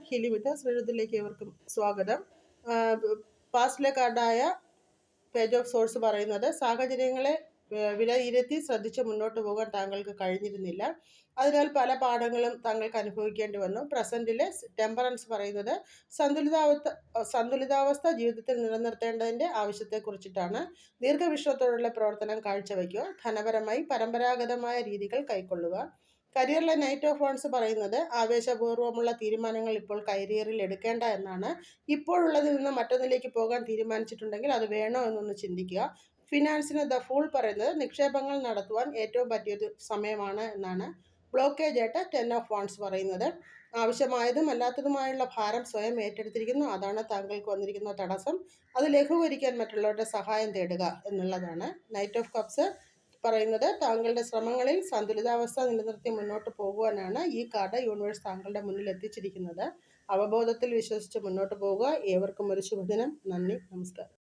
ഹിലിമിറ്റ ശ്രീരുദ്ധിലേക്ക് ഏവർക്കും സ്വാഗതം. പാസ്റ്റിലെ കാർഡായ page of swords പറയുന്നത് സാഹചര്യങ്ങളെ വിലയിരുത്തി ശ്രദ്ധിച്ച് മുന്നോട്ട് പോകാൻ താങ്കൾക്ക് കഴിഞ്ഞിരുന്നില്ല. അതിനാൽ പല പാഠങ്ങളും താങ്കൾക്ക് അനുഭവിക്കേണ്ടി വന്നു. പ്രസന്റിലെ ടെമ്പറൻസ് പറയുന്നത് സന്തുലിതാവസ്ഥ ജീവിതത്തിൽ നിലനിർത്തേണ്ടതിൻ്റെ ആവശ്യത്തെക്കുറിച്ചിട്ടാണ്. ദീർഘവീക്ഷണത്തോടുള്ള പ്രവർത്തനം കാഴ്ചവെക്കുക. ധനപരമായി പരമ്പരാഗതമായ രീതികൾ കൈക്കൊള്ളുക. കരിയറിലെ നൈറ്റ് ഓഫ് വൺസ് പറയുന്നത് ആവേശപൂർവ്വമുള്ള തീരുമാനങ്ങൾ ഇപ്പോൾ കരിയറിൽ എടുക്കേണ്ട എന്നാണ്. ഇപ്പോഴുള്ളതിൽ നിന്ന് മറ്റൊന്നിലേക്ക് പോകാൻ തീരുമാനിച്ചിട്ടുണ്ടെങ്കിൽ അത് വേണോ എന്നൊന്ന് ചിന്തിക്കുക. ഫിനാൻസിന് ദ ഫൂൾ പറയുന്നത് നിക്ഷേപങ്ങൾ നടത്തുവാൻ ഏറ്റവും പറ്റിയൊരു സമയമാണ് എന്നാണ്. ബ്ലോക്കേജ് ആയിട്ട് 10 ഓഫ് വൺസ് പറയുന്നത് ആവശ്യമായതും അല്ലാത്തതുമായുള്ള ഭാരം സ്വയം ഏറ്റെടുത്തിരിക്കുന്നു. അതാണ് താങ്കൾക്ക് വന്നിരിക്കുന്ന തടസ്സം. അത് ലഘൂകരിക്കാൻ മറ്റുള്ളവരുടെ സഹായം തേടുക എന്നുള്ളതാണ്. നൈറ്റ് ഓഫ് കപ്സ് പറയുന്നത് താങ്കളുടെ ശ്രമങ്ങളിൽ സന്തുലിതാവസ്ഥ നിലനിർത്തി മുന്നോട്ട് പോകുവാനാണ് ഈ കാർഡ് യൂണിവേഴ്സ് താങ്കളുടെ മുന്നിൽ എത്തിച്ചിരിക്കുന്നത്. അവബോധത്തിൽ വിശ്വസിച്ച് മുന്നോട്ട് പോവുക. ഏവർക്കും ഒരു ശുഭദിനം. നന്ദി, നമസ്കാരം.